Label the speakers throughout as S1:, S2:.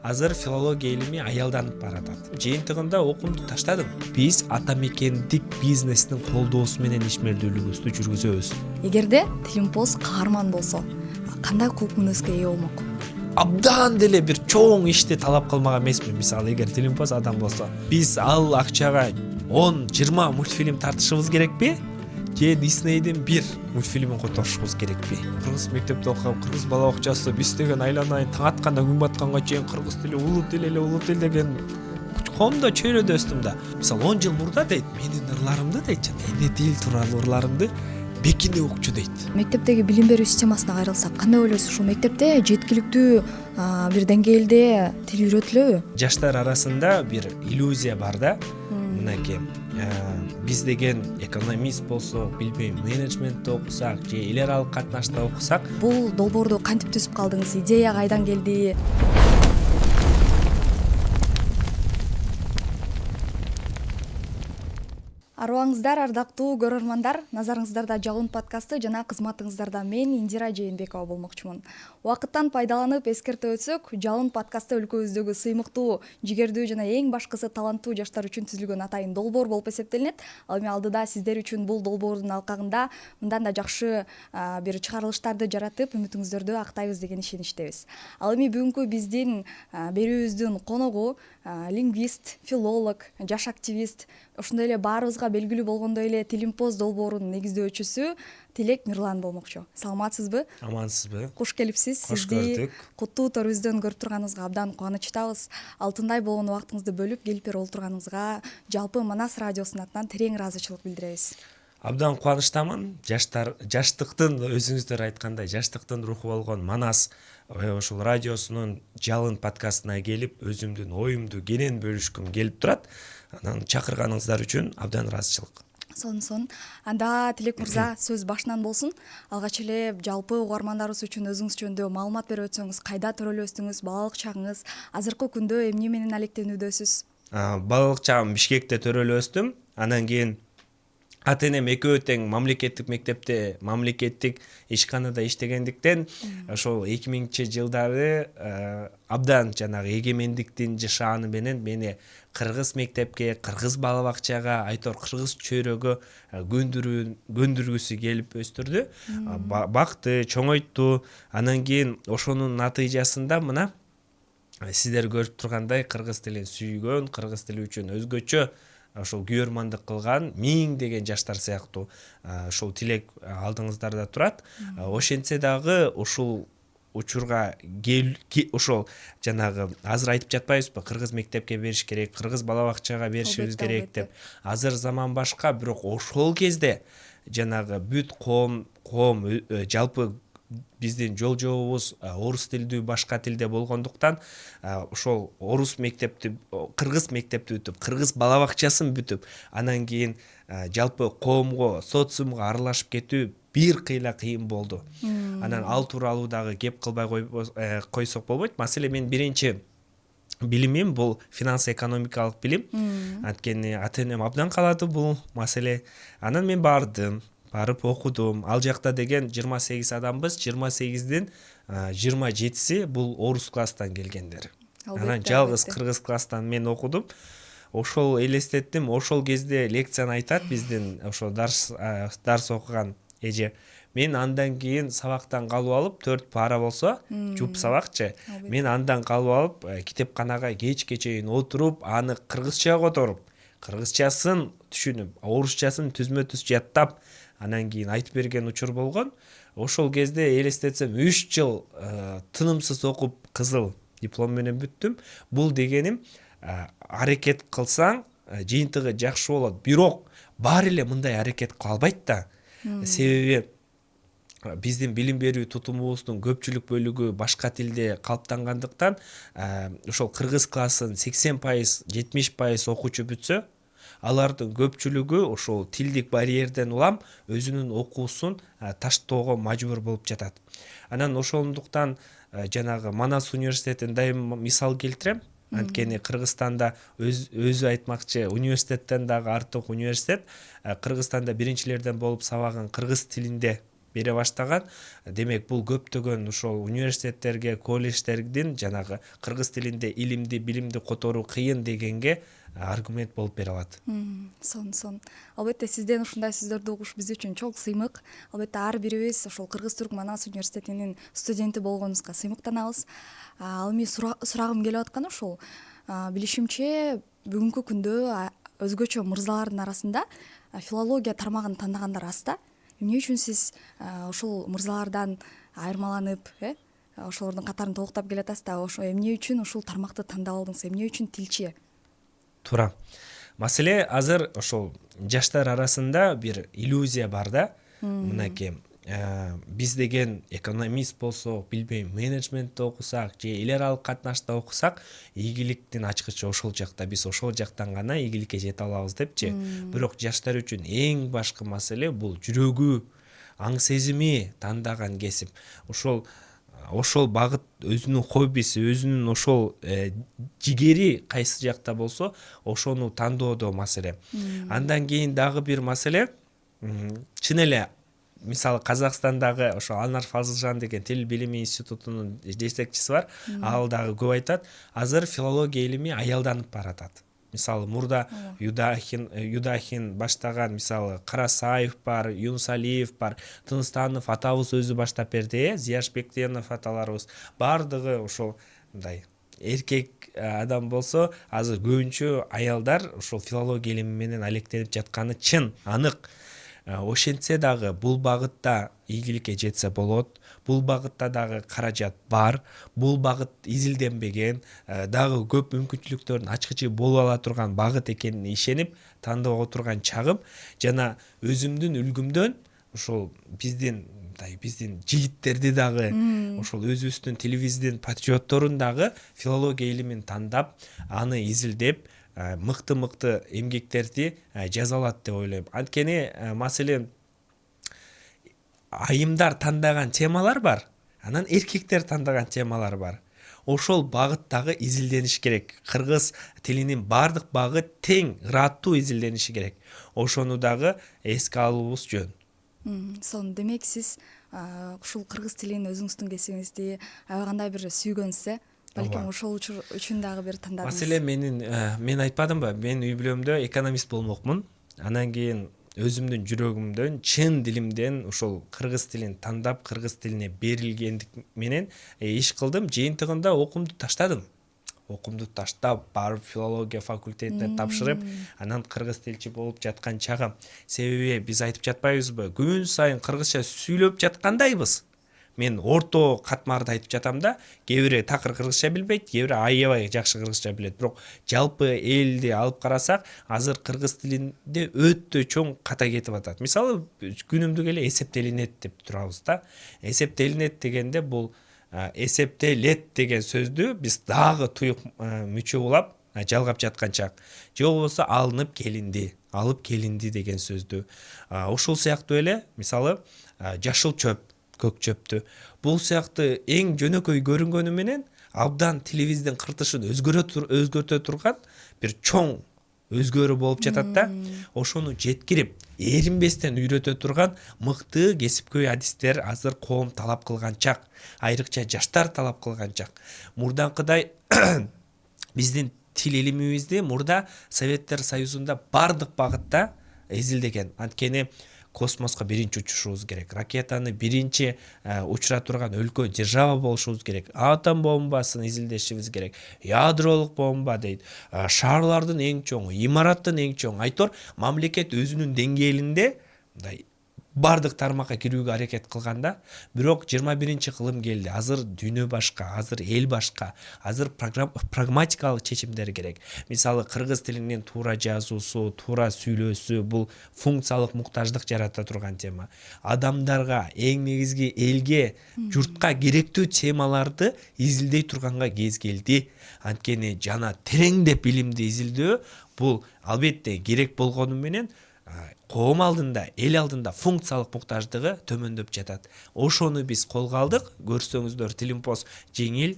S1: азыр филология илими аялданып баратат. Жыйынтыгында окуумду таштадым. Биз ата мекендик бизнестин колдоосу менен ишмердүүлүгүбүздү жүргүзөбүз.
S2: Эгерде Тилимпоз каарман болсо, кандай кулк мүнөзгө ээ болмок?
S1: Абдан деле бир чоң ишти талап кылмак эмесмин. Мисалы, эгер Тилимпоз адам болсо, биз ал акчага 10-20 мультфильм тартышыбыз керекпи? Же Диснейдин бир мультфильмин которушубуз керекпи? Кыргыз мектепте окуп, кыргыз бала бакчасы биз деген айланайын таң атканда күн батканга чейин кыргыз тили улут тил деген коомдо чөйрөдө өстүм да. Мисалы 10 жыл мурда дейт, менин ырларымды дейт, эне тил тууралуу ырларымды бекине укчу дейт.
S2: Мектептеги билим берүү системасына кайрылсак, кандай ойлойсуз? Ушул мектепте жеткиликтүү бир деңгээлде тил үйрөтүлөбү?
S1: Жаштар арасында бир иллюзия бар да. Мынакей, биз деген экономист болсок, билбейм, менеджментте окусак же эл аралык катнашта окусак,
S2: Бул долбоорду кантип түзүп калдыңыз? Идея кайдан келди? Арыбаңыздар, ардактуу көрөрмандар, назарыңыздарда Жалын подкасты жана кызматыңыздарда мен Индира Жээнбекова болмокчумун. Убакыттан пайдаланып эскерте өтсөк, Жалын подкасты өлкөбүздөгү сыймыктуу, жигердүү жана эң башкысы таланттуу жаштар үчүн түзүлгөн атайын долбоор болуп эсептелинет. Ал эми алдыда сиздер үчүн бул долбоордун алкагында мындан да жакшы бир чыгарылыштарды жаратып, үмүтүңүздөрдү актайбыз деген ишеничтебиз. Ал эми бүгүнкү биздин берүүбүздүн коногу лингвист, филолог, жаш активист, ошондой эле баарыбызга белгилүү болгондой эле Тилимпоз долбоорунун негиздөөчүсү Тилек Мирлан болмокчу. Саламатсызбы?
S1: амансызбы?
S2: Куш келипсиз.
S1: Кош
S2: Сизди
S1: көрдүк.
S2: куттуу төрүбүздөн көрүп турганыбызга абдан кубанычтабыз. Алтындай болгон убактыңызды бөлүп келип берип олтурганыңызга жалпы Манас радиосунун атынан терең ыраазычылык билдиребиз.
S1: Абдан кубанычтамын. Жаштыктын, өзүңүздөр айткандай, жаштыктын руху болгон Манас ошол радиосунун Жалын подкастына келип, өзүмдүн оюмду кенен бөлүшкүм келип турат. Анан чакырганыңыздар үчүн абдан ыраазычылык.
S2: Сонун. Анда Тилек мырза, сөз башынан болсун. Алгач эле жалпы угармандарыбыз үчүн өзүңүз жөнүндө маалымат берип өтсөңүз, кайда төрөлүп өстүңүз, балалык чагыңыз, азыркы күндө эмне менен алектенүүдөсүз?
S1: Балалык чагым Бишкекте төрөлүп өстүм. Анан кийин ата-энем экөө тең мамлекеттик мектепте, мамлекеттик ишканада иштегендиктен, ошол 2000-жылдары абдан жанагы эгемендиктин жашааны менен мени кыргыз мектепке, кыргыз бала бакчага, айтор кыргыз чөйрөгө көндүргүсү келип өстүрдү. Бакты, чоңойтту. Анан кийин ошонун натыйжасында мына сиздер көрүп тургандай кыргыз тилин сүйгөн, кыргыз тили үчүн өзгөчө ошол күйөрмандык кылган миңдеген жаштар сыяктуу ошол тилек алдыңыздарда турат. Ошентсе дагы ушул учурга ошол жанагы азыр айтып жатпайбызбы, кыргыз мектепке бериш керек, кыргыз бала бакчага беришибиз керек деп. Азыр заман башка, бирок ошол кезде жанагы бүт коом жалпы биздин жол жобобуз орус тилдүү башка тилде болгондуктан ошол орус мектепти, кыргыз мектепти бүтүп, кыргыз бала бакчасын бүтүп, анан кийин жалпы коомго, социумга аралашып кетүү бир кыйла кыйын болду. Анан ал тууралуу дагы кеп кылбай койсок болбойт. Маселе мен биринчи билимим бул финанс-экономикалык билим. Анткени ата-энем абдан каалады бул маселе. Анан мен барып окудум. Ал жакта деген 28 адамбыз, 28дин 27си бул орус класстан келгендер. Анан жалгыз кыргыз класстан мен окудум. Ошол элестеттим, ошол кезде лекцияны айтат биздин ошол дарс окуган эже. Мен андан кийин сабактан калып алып, 4 пара болсо, жуп сабакчы. Мен андан калып алып, китепканага кечке чейин отуруп, аны кыргызча которуп, кыргызчасын түшүнүп, орусчасын түзмө-түз жаттап, анан кийин айтып берген учур болгон. Ошол кезде элестетсем 3 жыл тынымсыз окуп, кызыл диплом менен бүттүм. Бул дегеним аракет кылсаң жыйынтыгы жакшы болот. Бирок баары эле мындай аракет кыла албайт да. Себеби биздин билим берүү тутумубуздун көпчүлүк бөлүгү башка тилде калыптангандыктан, ошол кыргыз классын 80%, 70% окуучу бүтсө, алардын көпчүлүгү ошол тилдик барьерден улам өзүнүн окуусун таштоого мажбур болуп жатат. Анан ошондуктан жанагы Манас университетин дайыма мисал келтирем. Анткени Кыргызстанда өзү айтмакчы, университеттен дагы артык университет. Кыргызстанда биринчилерден болуп сабагын кыргыз тилинде бере баштаган. Демек бул көптөгөн ошол университеттерге, колледждердин жанагы кыргыз тилинде илимди, билимди которуу кыйын дегенге аргумент болуп бере алат.
S2: Сон. Албетте сизден ушундай сөздөрдү угуш биз үчүн чоң сыймык. Албетте ар бирибиз ошол Кыргыз-Түрк Манас университетинин студенти болгонубузга сыймыктанабыз. Ал эми сурагым келип атканы ушул. Билишимче бүгүнкү күндө өзгөчө мырзалардын арасында филология тармагын тандагандар аз да. Эмне үчүн сиз ушул мырзалардан айырмаланып, ошолордун катарын толуктап келатасыз да, ошо эмне үчүн ушул тармакты тандап алдыңыз, эмне үчүн тилчи?
S1: Туура. Маселе азыр ошол жаштар арасында бир иллюзия бар да. Мынакей биз деген экономист болсок, билбейм, менеджментти окусак же эл аралык катнашта окусак, ийгиликтин ачкычы ошол жакта, биз ошол жактан гана ийгиликке жете алабыз депчи. Бирок жаштар үчүн эң башкы маселе бул жүрөгү, аң сезими тандаган кесип. Ошол багыт өзүнүн хоббиси, өзүнүн ошол жигери кайсы жакта болсо, ошону тандоодо маселе. Андан кийин дагы бир маселе, чын эле мисалы Казакстандагы ошо Анар Фазылжан деген тил билими институтунун жетекчиси бар. Ал дагы көп айтат, азыр филология илими аялданып баратат. Мисалы мурда Юдахин баштаган, мисалы Карасаев бар, Юнусалиев бар, Тыныстанов атабыз өзү баштап берди, Зияшбектенов аталарыбыз бардыгы ошол мындай эркек адам болсо, азыр көбүнчө аялдар ошол филология илими менен алектенип жатканы чын, анык. Ошентсе дагы бул багытта ийгиликке жетсе болот. Бул багытта дагы каражат бар. Бул багыт изилденбеген, дагы көп мүмкүнчүлүктөрдүн ачкычы боло ала турган багыт экенине ишенип, тандап отурган чагым, жана өзүмдүн үлгүмдөн ошол биздин жигиттерди дагы, ошол өзүбүздүн тилибиздин патриотторун дагы филология илимин тандап, аны изилдеп, мыкты эмгектерди жаза алат деп ойлойм. Анткени маселен айымдар тандаган темалар бар, анан эркектер тандаган темалар бар. Ошол багыттагы изилдениш керек. Кыргыз тилинин бардык багы тең, ыраттуу изилдениши керек. Ошону дагы эске алуубуз жөн.
S2: Демек сиз ушул кыргыз тилин өзүңүздүн кесибиңизди аябагандай бир сүйгөнсүз, балким ошол үчүн дагы бир тандадыңыз.
S1: Маселе мен айтпадымбы, мен үй бүлөмдө экономист болмокмун. Анан кийин өзүмдүн жүрөгүмдөн, чын дилимден ошол кыргыз тилин тандап, кыргыз тилине берилгендик менен иш кылдым. Жыйынтыгында окуумду таштап, барып филология факультетине тапшырып, анан кыргыз тилчи болуп жаткан чагым. Себеби биз айтып жатпайбызбы, күн сайын кыргызча сүйлөп жаткандайбыз. Мен орто катмарда айтып жатам да, кээ бири такыр кыргызча билбейт, кээ бири аябай жакшы кыргызча билет. Бирок жалпы элди алып карасак, азыр кыргыз тилинде өтө чоң ката кетип атат. Мисалы, күнүмдүк эле эсептелинет деп турабыз да. Эсептелинет дегенде бул эсептелет деген сөздү биз дагы туюк мүчө улап жалгап жатканчак. Же болбосо алып келинди деген сөздү. Ошол сыяктуу эле, мисалы, жашыл чөп, көк чөптү. Бул сыяктуу эң жөнөкөй көрүнгөнү менен абдан тилибиздин кыртышын өзгөртө турган бир чоң өзгөрүү болуп жатат да. Ошону жеткирип, эринбестен үйрөтө турган мыкты кесипкөй адистер азыр коом талап кылган чак, айрыкча жаштар талап кылган чак. Мурданкыдай биздин тил илимибизди мурда Советтер Союзунда бардык багытта изилдеген. Анткени космоско биринчи учушубуз керек. Ракетаны биринчи учура турган өлкө, держава болушубуз керек. Атом бомбасын изилдешибиз керек. Ядролук бомба дейт. Шаарлардын эң чоңу, имараттын эң чоңу. Айтор, мамлекет өзүнүн деңгээлинде мындай бардык тармакка кирүүгө аракет кылганда, бирок 21-чи кылым келди. Азыр дүйнө башка, азыр эл башка, азыр прагматикалык чечимдер керек. Мисалы, кыргыз тилинин туура жазуусу, туура сүйлөөсү бул функциялык муктаждык жарата турган тема. Адамдарга, эң негизги элге, журтка керектүү темаларды изилдей турганга кез келди. Анткени жана тереңдеп билимди изилдөө бул албетте керек болгону менен коом алдында, эл алдында функциялык муктаждыгы төмөндөп жатат. Ошону биз колго алдык. Көрсөңүздөр, Тилимпоз жеңил,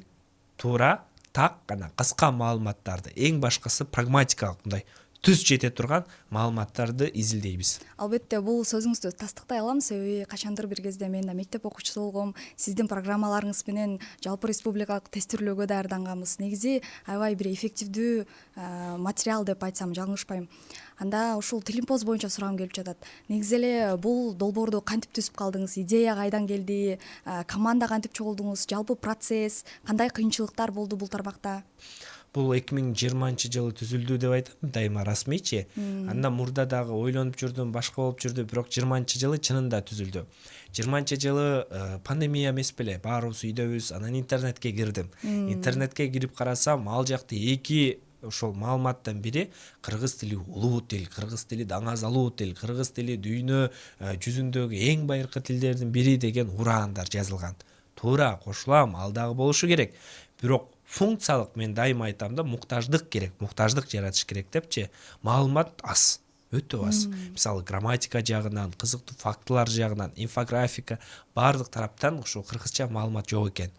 S1: туура, так, кыска маалыматтарды, эң башкысы прагматикалык мындай түз жете турган маалыматтарды изилдейбиз.
S2: Албетте бул сөзүңүздү тастыктай алам, себеби качандыр бир кезде мен да мектеп окуучусу болгом, сиздин программаларыңыз менен жалпы республикалык тестирлөөгө даярданганбыз. Негизи аябай бир эффективдүү материал деп айтсам жаңылышпайм. Анда ушул Тилимпоз боюнча сурагым келип жатат. Негизи эле бул долбоорду кантип түзүп калдыңыз? Идея кайдан келди? Команда кантип чогулдуңуз? Жалпы процесс, кандай кыйынчылыктар болду бул тармакта?
S1: Бул 2020 жылы түзүлдү деп айтам, дайыма расмийчи. Андан мурда дагы ойлонуп жүрдүм, башка болуп жүрдү, бирок 20-жылы чынында түзүлдү. 20-жылы пандемия эмес беле, баарыбыз үйдөбүз, анан интернетке кирдим. Интернетке кирип карасам, ал жакта эки ошол маалыматтан бири кыргыз тили улуу тил, кыргыз тили даңазалуу тил, кыргыз тили дүйнө жүзүндөгү эң байыркы тилдердин бири деген ураандар жазылган. Туура кошулам, ал дагы болушу керек. Бирок функциялык мен дайыма айтам да, муктаждык керек, муктаждык жаратыш керек депчи. Маалымат аз, өтө аз. Мисалы грамматика жагынан, кызыктуу фактылар жагынан, инфографика баардык тараптан ушул кыргызча маалымат жок экен.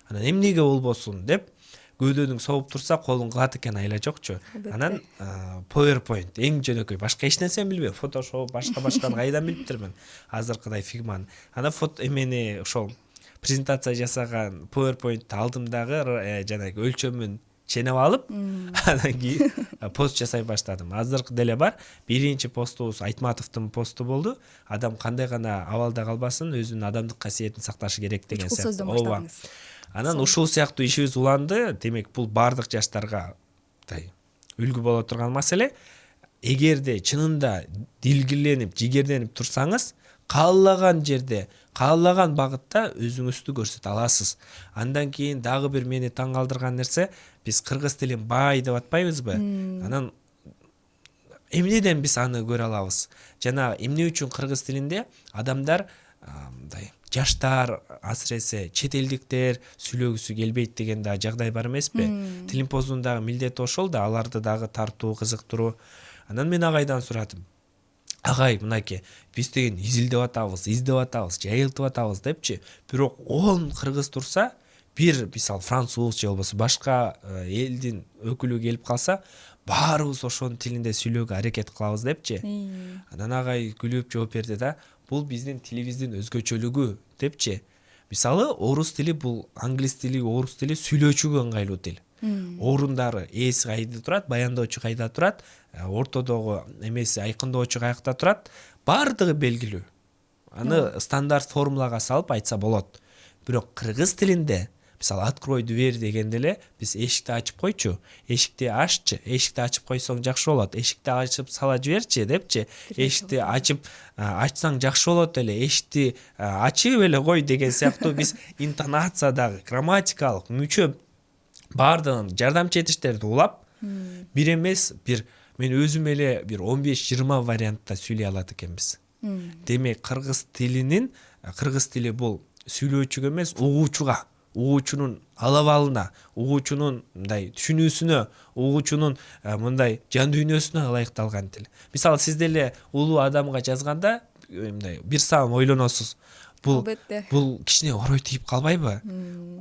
S1: Анан эмнеге болбосун деп көөдөнүң соғып турса колуң кылат экен, айла жокчу. Анан PowerPoint эң жөнөкөй, башка эч нерсени билбейм. Photoshop башканы кайдан билиптирмин? Азыркыдай Figma'ны. Анан эмени ошол презентация жасаган PowerPoint'ти алдым дагы жанагы өлчөмүн ченеп алып, анан кийин пост жасай баштадым. Азыркы деле бар. Биринчи постубуз Айтматовдун посту болду. Адам кандай гана абалда калбасын, өзүнүн адамдык касиетин сакташы керек деген сыяктуу. Анан ушул сыяктуу ишибиз уланды. Демек, бул бардык жаштарга үлгү боло турган маселе. Эгерде чынында дилгирленип, жигерденип турсаңыз, каалаган жерде, каалаган багытта өзүңүздү көрсөтө аласыз. Андан кийин дагы бир мени таң калтырган нерсе, биз кыргыз тилин бай деп атпайбызбы? Анан эмнеден биз аны көрө алабыз? Жана эмне үчүн кыргыз тилинде адамдар жаштар, асыресе чет элдиктер сүйлөгүсү келбейт деген да жагдай бар эмеспи? Тилимпоздун дагы милдети ошол да, аларды дагы тартуу, кызыктыруу. Анан мен агайдан сурадым. Агай, мынакей, биз деген издеп атабыз, жайылтып атабыз депчи. Бирок 10 кыргыз турса, бир мисал француз же болбосо башка элдин өкүлү келип калса, баарыбыз ошонун тилинде сүйлөөгө аракет кылабыз депчи. Анан агай күлүп жооп берди да, бул биздин тилибиздин өзгөчөлүгү депчи. Мисалы, орус тили бул англис тили, орус тили сүйлөөчүгө ыңгайлуу тил. Орундары эси кайда турат, баяндоочу кайда турат, ортодогу эмеси айкындоочу каякта турат, баардыгы белгилүү. Аны стандарт формулага салып айтса болот. Бирок кыргыз тилинде, мисалы, открой дверь дегенде эле биз эшикти ачып койчу, эшикти аччы, эшикти ачып койсоң жакшы болот, эшикти ачып сала жиберчи депчи, эшикти ачсаң жакшы болот эле, эшикти ачып эле кой деген сыяктуу биз интонациядагы, грамматикалык мүчө баардыгын жардамчы этиштерди улап, бир эмес, мен өзүм эле бир 15-20 вариантта сүйлөй алат экенбиз. Демек, кыргыз тили бул сүйлөөчүгө эмес, угуучуга, угуучунун алабалына, угуучунун мындай түшүнүүсүнө, угуучунун мындай жан дүйнөсүнө ылайыкталган тил. Мисалы, сиз деле улуу адамга жазганда мындай бир саам ойлоносуз. Бул кичине орой тийип калбайбы?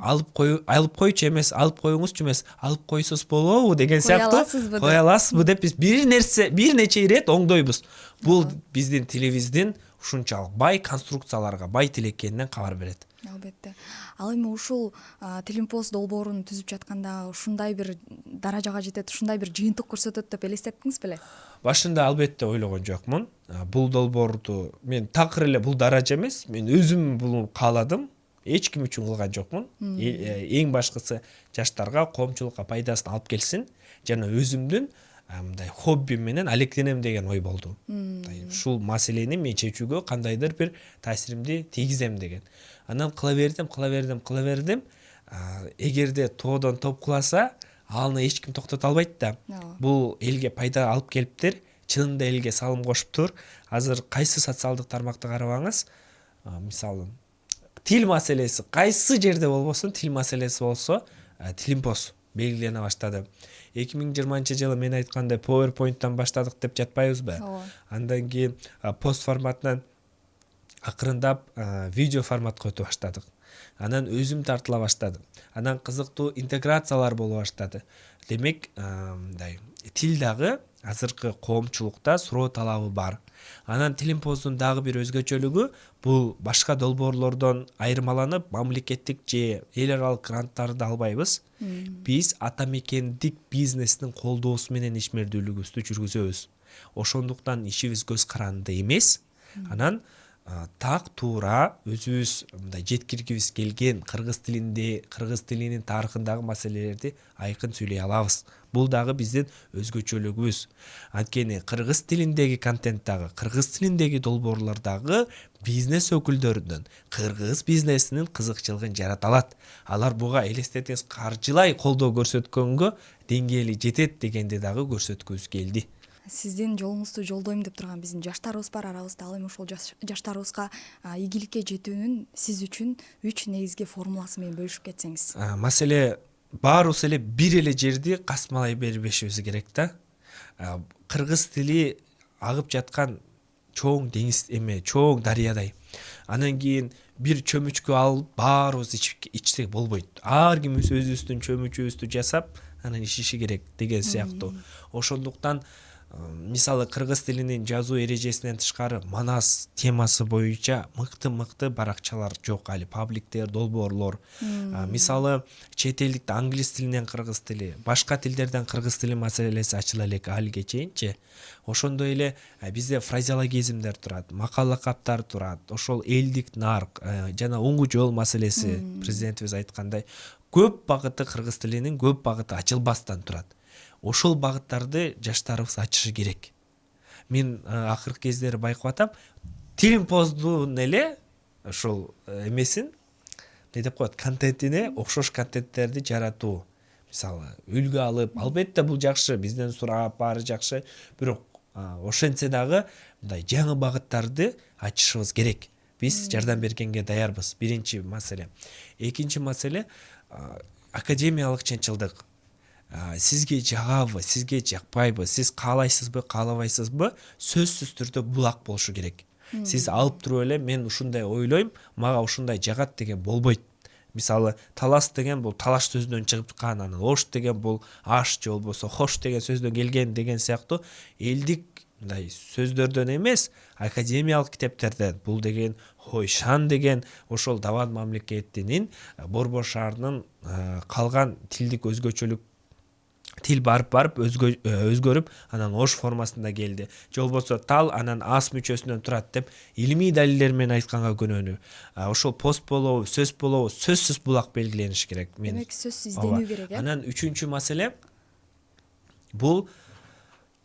S1: Алып койчу эмес, алып коюңузчу эмес, алып койсоз болобу деген сыяктуу. Кое аласызбы деп биз бир нече ирет оңдойбуз. Бул биздин тилибиздин ушунчалык бай конструкцияларга бай тил экенинен кабар берет.
S2: Албетте. Ал эми ушул Тилимпоз долбоорун түзүп жатканда ушундай бир даражага жетет, ушундай бир жыйынтык көрсөтөт деп элестеттиңиз беле?
S1: Башында албетте ойлогон жокмун. Бул долбоорду мен такыр эле бул даража эмес, мен өзүм буну кааладым. Эч ким үчүн кылган жокмун. Эң башкысы жаштарга, коомчулукка пайдасын алып келсин, жана өзүмдүн мындай хоббим менен алектенем деген ой болду. Ушул маселени мен чечүүгө кандайдыр бир таасиримди тийгизем деген. Анан кыла бердим. Эгерде тоодон топ куласа, аны эч ким токтото албайт да. Бул элге пайда алып келиптир, чынында элге салым кошуптур. Азыр кайсы социалдык тармакты карабаңыз, мисалы, тил маселеси кайсы жерде болбосун, тил маселеси болсо, Тилимпоз белгилене баштады. 2020-жылы мен айткандай PowerPoint'тан баштадык деп жатпайбызбы? Андан кийин пост форматынан акырындап видео форматка өтө баштадык. анан өзүм тартыла баштадым, анан кызыктуу интеграциялар боло баштады. Демек мындай тил дагы азыркы коомчулукта суроо талабы бар. Анан Тилимпоздун дагы бир өзгөчөлүгү бул башка долбоорлордон айырмаланып мамлекеттик же эл аралык гранттарды албайбыз. Биз ата мекендик бизнестин колдоосу менен ишмердүүлүгүбүздү жүргүзөбүз. Ошондуктан ишибиз көз каранды эмес. Анан так туура өзүбүз мындай жеткиргибиз келген кыргыз тилинин тарыхындагы маселелерди айкын сүйлөй алабыз. Бул дагы биздин өзгөчөлүгүбүз. Анткени кыргыз тилиндеги контент дагы, кыргыз тилиндеги долбоорлор дагы бизнес өкүлдөрүнүн, кыргыз бизнесинин кызыкчылыгын жарата алат. Алар буга элестетиңиз каржылай колдоо көрсөткөнгө деңгээли жетет дегенди дагы көрсөткүбүз келди.
S2: Сиздин жолуңузду жолдойм деп турган биздин жаштарыбыз бар арабызда. Ал эми ошол жаштарыбызга ийгиликке жетүүнүн сиз үчүн 3 негизги формуласы менен бөлүшүп кетсеңиз.
S1: Маселе баарыбыз эле бир эле жерди касмалай бербешибиз керек да. Кыргыз тили агып жаткан чоң деңиз чоң дарыядай. Анан кийин бир чөмүчкө алып баарыбыз ичсек болбойт. Ар кимибиз өзүбүздүн чөмүчүбүздү жасап, анан ичиши керек деген сыяктуу. Ошондуктан мисалы кыргыз тилинин жазуу эрежесинен тышкары Манас темасы боюнча мыкты баракчалар жок али, пабликтер, долбоорлор. Мисалы чет элдик англис тилинен кыргыз тили, башка тилдерден кыргыз тили маселеси ачыла элек алиге чейинчи. Ошондой эле бизде фразеологизмдер турат, макал лакаптар турат. Ошол элдик нарк жана оңгу жол маселеси президентибиз айткандай көп багыты кыргыз тилинин көп багыты ачылбастан турат. Ошол багыттарды жаштарыбыз ачышы керек. Мен акыркы кездери байкап атам, Тилимпоздун эле ошол эмесин не деп коет, контентине окшош контенттерди жаратуу. Мисалы, үлгү алып, албетте бул жакшы, бизден сурап баары жакшы, бирок ошентсе дагы мындай жаңы багыттарды ачышыбыз керек. Биз жардам бергенге даярбыз. Биринчи маселе. Экинчи маселе академиялык чынчылдык. Сизге жагабы, сизге жакпайбы, сиз каалайсызбы, каалабайсызбы, сөзсүз түрдө булак болушу керек. Сиз алып туруп эле мен ушундай ойлойм, мага ушундай жагат деген болбойт. Мисалы, талас деген бул талаш сөздөн чыгып чыккан, анан ош деген бул аш же болбосо хош деген сөздөн келген деген сыяктуу элдик мындай сөздөрдөн эмес, академиялык китептерден. Бул деген Хойшан деген ошол Даван мамлекетинин Борбор шаарынын калган тилдик өзгөчөлүк тил барып өзгөрүп, анан ош формасында келди. Же болбосо тал анан ас мүчөсүнөн турат деп илимий далилдер менен айтканга көнөнү. Ошол пост болобу, сөзсүз булак белгилениш керек.
S2: Демек сөз изденүү керек, э?
S1: Анан үчүнчү маселе бул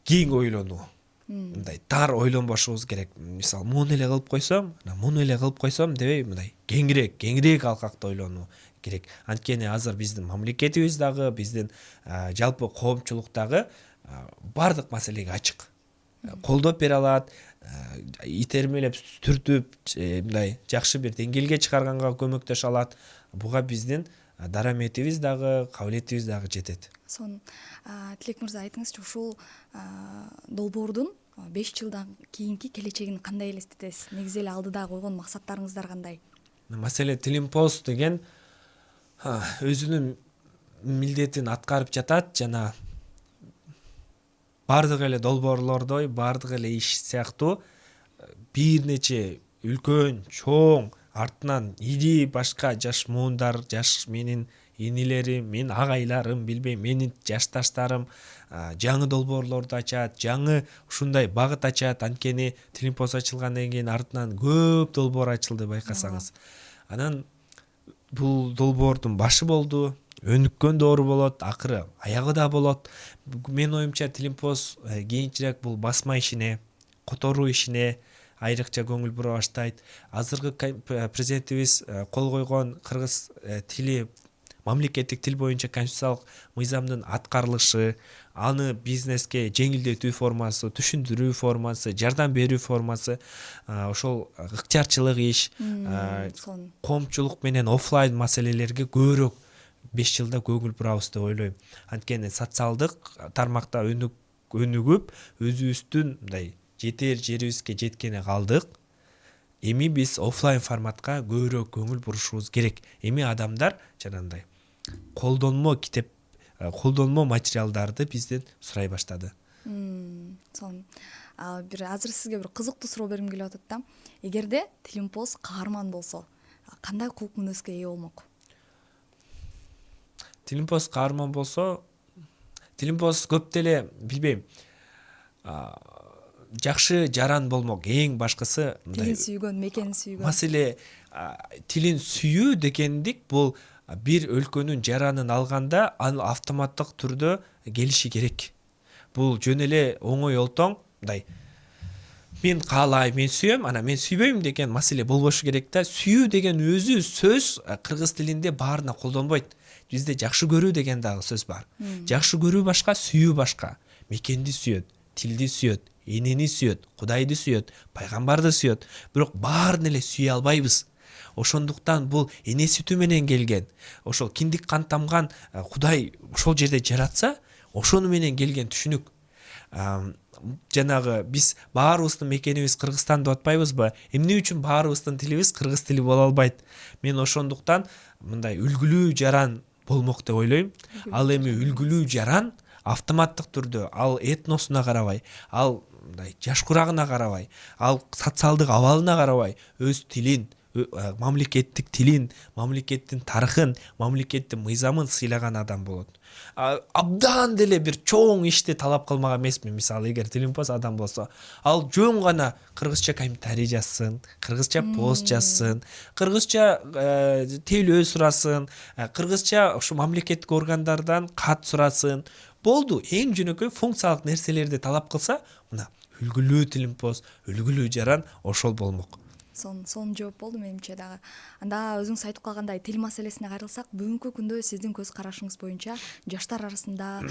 S1: кең ойлонуу. Мындай тар ойлонбошубуз керек. Мисалы, муну эле кылып койсом, дебей мындай кеңирээк алкакта ойлонуу керек. Анткени азыр биздин мамлекетибиз дагы, биздин жалпы коомчулуктагы бардык маселеге ачык. Колдоп бере алат, итермелеп, түртүп, мындай жакшы бир деңгээлге чыгарганга көмөктөшө алат. Буга биздин дараметибиз дагы, кабилетибиз дагы жетет.
S2: Тилек мырза, айтыңызчы, ушул долбоордун 5 жылдан кийинки келечегин кандай элестетесиз? Негизи эле алдыда койгон максаттарыңыздар кандай?
S1: Маселе Тилимпост деген өзүнүн милдетин аткарып жатат жана бардык эле долбоорлордой, бардык эле иш сыяктуу бир нече үлкөн, чоң, артынан ири башка жаш муундар, жаш менин инилерим, мен агайларым, билбейм, менин жашташтарым жаңы долбоорлорду ачат, жаңы ушундай багыт ачат. Анткени Тилимпост ачылгандан кийин артынан көп долбоор ачылды, байкасаңыз. Анан бул долбоордун башы болду, өнүккөн доору болот, акыры аягы да болот. Менин оюмча Тилимпост кийинчерээк бул басма ишине, которуу ишине айрыкча көңүл бура баштайт. Азыркы президентибиз кол койгон кыргыз тили, мамлекеттик тил боюнча конституциялык мыйзамдын аткарылышы, аны бизнеске жеңилдетүү формасы, түшүндүрүү формасы, жардам берүү формасы, ошол ыктыярчылык иш, коомчулук менен офлайн маселелерге көбүрөөк 5 жылда көңүл бурабыз деп ойлойм. Анткени социалдык тармакта өнүгүп, өзүбүздүн мындай жетер жерибизге жеткене калдык. эми биз оффлайн форматка көбүрөөк көңүл бурушубуз керек. Эми адамдар жанагындай колдонмо китеп, колдонмо материалдарды бизден сурай баштады.
S2: Сонун. Бир азыр сизге бир кызыктуу суроо бергим келип атат да. Эгерде Тилимпоз каарман болсо, кандай кулк мүнөзгө ээ болмок?
S1: Тилимпоз каарман болсо, Тилимпоз көп деле билбейм. Жакшы жаран болмок. Эң башкысы
S2: Тилин сүйгөн, мекенин сүйгөн.
S1: маселе тилин сүйүү дегендик бул бир өлкөнүн жаранын алганда ал автоматтык түрдө келиши керек. Бул жөн эле оңой олтоң мындай мен каалайм, мен сүйөм, ана мен сүйбөйм деген маселе болбошу керек да. Сүйүү деген өзү сөз кыргыз тилинде баарына колдонбойт. Бизде жакшы көрүү деген дагы сөз бар. Жакшы көрүү башка, сүйүү башка. Мекенди сүйөт, тилди сүйөт, энени сүйөт, Кудайды сүйөт, пайгамбарды сүйөт. Бирок баарын эле сүйө албайбыз. Ошондуктан бул эне сүтү менен келген. Ошол киндик кан тамган Кудай ошол жерде жаратса, ошону менен келген түшүнүк. Жанагы биз баарыбыздын мекенибиз Кыргызстан деп атпайбызбы? Эмне үчүн баарыбыздын тилибиз кыргыз тили боло албайт? Мен ошондуктан мындай үлгүлүү жаран болмок деп ойлойм. Ал эми үлгүлүү жаран автоматтык түрдө ал этносуна карабай, ал мындай жаш курагына карабай, ал социалдык абалына карабай өз тилин, мамлекеттик тилин, мамлекеттин тарыхын, мамлекеттин мыйзамын сыйлаган адам болот. Абдан деле бир чоң ишти талап кылмак эмесмин. Мисалы, эгер Тилимпоз адам болсо, ал жөн гана кыргызча комментарий жазсын, кыргызча пост жазсын, кыргызча тейлөө сурасын, кыргызча ушу мамлекеттик органдардан кат сурасын. Болду. Эң жөнөкөй функциялык нерселерди талап кылса, мына үлгүлүү Тилимпоз, үлгүлүү жаран ошол болмок.
S2: Сонун жооп болду менимче дагы. Анда өзүңүз айтып калгандай тил маселесине кайрылсак, бүгүнкү күндө сиздин көз карашыңыз боюнча жаштар арасында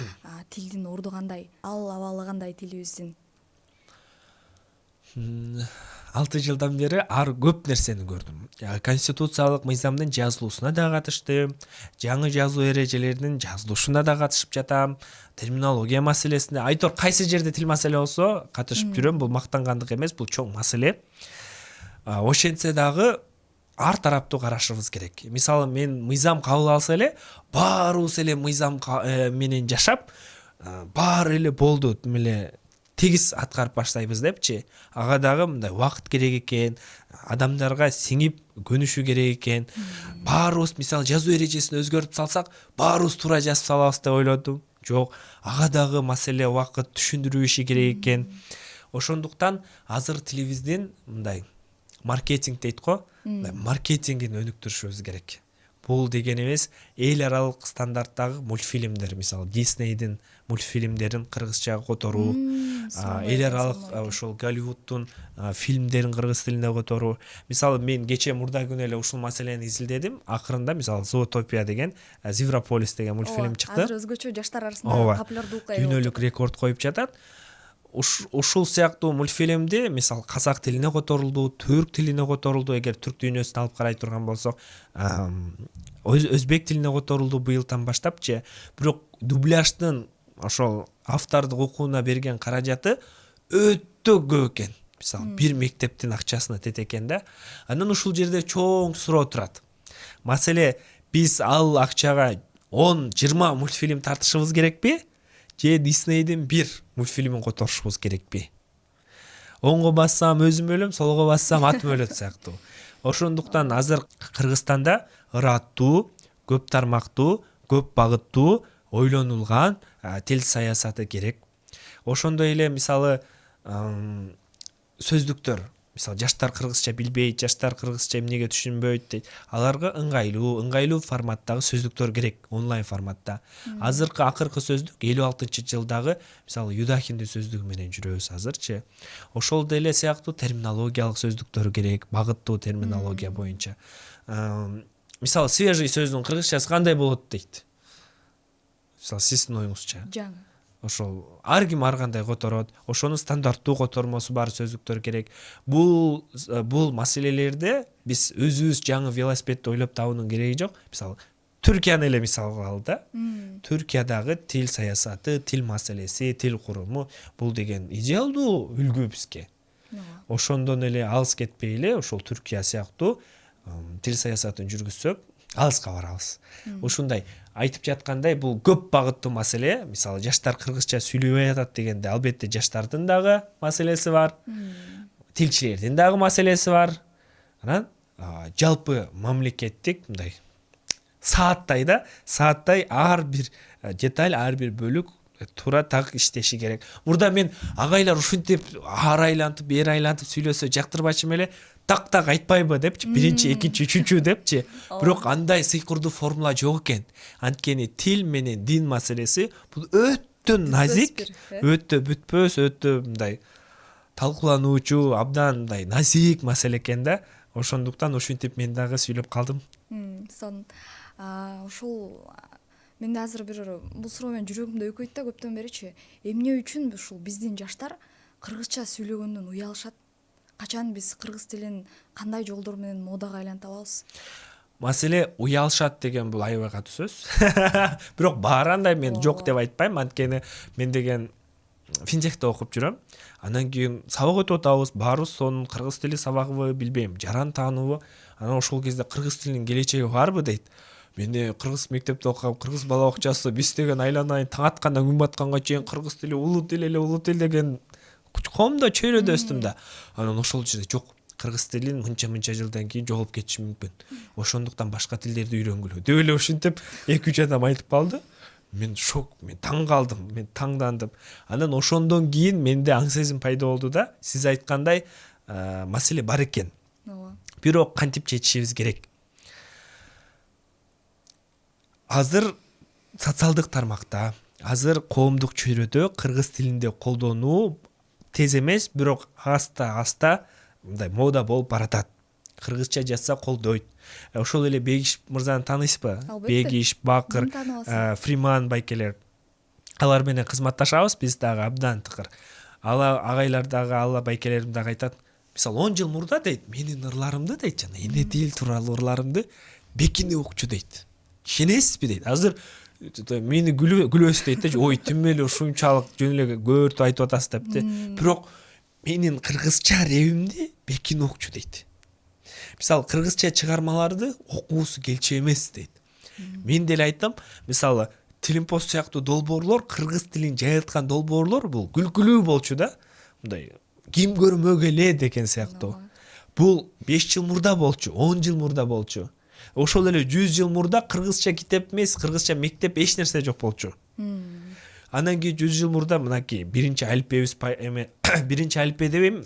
S2: тилдин орду кандай? Ал абалы кандай тилибиздин?
S1: 6 жылдан бери көп нерсени көрдүм. Конституциялык мыйзамдын жазылуусуна да катыштым, жаңы жазуу эрежелеринин жазылышына да катышып жатам, терминология маселесине. Айтор кайсы жерде тил маселе болсо катышып жүрөм. Бул мактангандык эмес, бул чоң маселе. Ошентсе дагы ар тараптуу карашыбыз керек. Мисалы, мен мыйзам кабыл алса эле, баарыбыз эле мыйзам менен жашап, баары эле болду, эле тегиз аткарып баштайбыз депчи. Ага дагы мындай убакыт керек экен, адамдарга сиңип көнүшү керек экен. Баарыбыз мисалы жазуу эрежесин өзгөртүп салсак, баарыбыз туура жазып салабыз деп ойлодум. Жок, ага дагы маселе убакыт түшүндүрүү иши керек экен. Ошондуктан азыр тилибиздин мындай маркетинг дейт го, маркетингин өнүктүрүшүбүз керек. Бул дегенибиз эл аралык стандарттагы мультфильмдер, мисалы Диснейдин мультфильмдерин кыргызчага которуу, эл аралык ошол Голливуддун фильмдерин кыргыз тилине которуу. Мисалы, мен кече мурда күнү эле ушул маселени изилдедим. Акырында мисалы Zootopia деген, Zivropolis деген мультфильм чыкты.
S2: Азыр өзгөчө жаштар арасында популярдуулукка ээ.
S1: Дүйнөлүк рекорд коюп жатат. Ушул сыяктуу мультфильмди мисалы казак тилине которулду, түрк тилине которулду, эгер түрк дүйнөсүн алып карай турган болсок, өзбек тилине которулду быйылдан баштапчы. Бирок дубляждын ошол автордук укууна берген каражаты өтө көп экен. Мисалы, бир мектептин акчасына тете экен да. Анан ушул жерде чоң суроо турат. Маселе, биз ал акчага 10-20 мультфильм тартышыбыз керекпи? Же Диснейдин бир мультфильмин которушубуз керекпи? Оңго бассам өзүм өлөм, солго бассам атым өлөт сыяктуу. Ошондуктан азыр Кыргызстанда ыраттуу, көп тармактуу, көп багыттуу ойлонулган тил саясаты керек. Ошондой эле мисалы сөздүктөр, мисалы жаштар кыргызча билбейт, жаштар кыргызча эмнеге түшүнбөйт дейт. Аларга ыңгайлуу форматтагы сөздүктөр керек, онлайн форматта. Акыркы сөздүк 56-жылдагы мисалы Юдахиндин сөздүгү менен жүрөбүз азырчы. Ошол деле сыяктуу терминологиялык сөздүктөр керек, багыттуу терминология боюнча. Мисалы свежий сөздүн кыргызчасы кандай болот дейт. Мисалы сиздин оюңузча.
S2: Жаңы.
S1: Ошол ар ким ар кандай которот, ошонун стандарттуу котормосу бар сөздүктөр керек. Бул маселелерде биз өзүбүз жаңы велосипедди ойлоп табуунун кереги жок. Мисалы Түркияны эле мисал алалы да. Түркиядагы тил саясаты, тил маселеси, тил куруму бул деген идеалдуу үлгү бизге. ошондон эле алыс кетпей эле ошол Түркия сыяктуу тил саясатын жүргүзсөк алыска барабыз. Ушундай айтып жаткандай бул көп багыттуу маселе. Мисалы жаштар кыргызча сүйлөбөй атат дегенде албетте жаштардын дагы маселеси бар. Тилчилердин дагы маселеси бар. Анан жалпы мамлекеттик мындай сааттай ар бир деталь, ар бир бөлүк туура так иштеши керек. Мурда мен агайлар ушинтип ары айлантып, бери айлантып сүйлөсө жактырбачым эле, так айтпайбы депчи, биринчи, экинчи, үчүнчү депчи. Бирок андай сыйкырдуу формула жок экен. Анткени тил менен дин маселеси бул өтө назик, өтө бүтпөс, өтө мындай талкуулануучу, абдан мындай назик маселе экен да. Ошондуктан ушинтип мен дагы сүйлөп калдым.
S2: Ушул менде азыр бир бул суроо менен жүрөгүмдө өкөйт да көптөн беричи. Эмне үчүн ушул биздин жаштар кыргызча сүйлөгөндөн уялышат? Качан биз кыргыз тилин кандай жолдор менен модага айланта алабыз?
S1: Маселе уялышат деген бул аябай катуу сөз. Бирок баарындай мен жок деп айтпайм, анткени мен деген финтехте окуп жүрөм. Андан кийин сабак өтүп атабыз, баарыбыз сонун кыргыз тили сабагыбы билбейм, жаран таануубу. Анан ошол кезде кыргыз тилинин келечеги барбы дейт. Менде кыргыз мектепте окугам, кыргыз бала окчасы, биз деген айланайын таң аткандан күн батканга чейин кыргыз тили улуу тил эле, улуу тил деген коомдо чөйрөдө өстүм да. Анан ошол жерде жок, кыргыз тилин мынча жылдан кийин жоголуп кетиши мүмкүн. Ошондуктан башка тилдерди үйрөнгүлө деп эле ушинтип 2-3 адам айтып калды. Мен шок, мен таң калдым, мен таңдандым. Анан ошондон кийин менде аң сезим пайда болду да, сиз айткандай маселе бар экен. Бирок кантип чечишибиз керек? Азыр социалдык тармакта, азыр коомдук чөйрөдө кыргыз тилинде колдонуу тез эмес, бирок аста мындай мода болуп баратат. Кыргызча жазса колдойт. Ошол эле Бегиш мырзаны тааныйсызбы? Бегиш, Бакыр, Фриман байкелер. Алар менен кызматташабыз, биз дагы абдан тыкыр. Агайлар дагы, алла байкелерим дагы айтат. Мисалы 10 жыл мурда дейт, менин ырларымды дейт, жана эне тил тууралуу ырларымды Бекине укчу дейт. Ишенесизби дейт. Азыр мени күлөбүз дейт да, ой тим эле ушунчалык жөн эле көөртүп айтып атасыз депти. Бирок менин кыргызча ребимди Бекин укчу дейт. Мисалы кыргызча чыгармаларды окуусу келчү эмес дейт. Мен деле айттым, мисалы Тилимпост сыяктуу долбоорлор, кыргыз тилин жайылткан долбоорлор бул күлкүлүү болчу да. Мындай ким көрмөгө эле деген сыяктуу. Бул 5 жыл мурда болчу, 10 жыл мурда болчу. Ошол эле 100 жыл мурда кыргызча китеп эмес, кыргызча мектеп эч нерсе жок болчу. Андан кийин 100 жыл мурда мынакей биринчи алифбебиз биринчи алифбе дебейм,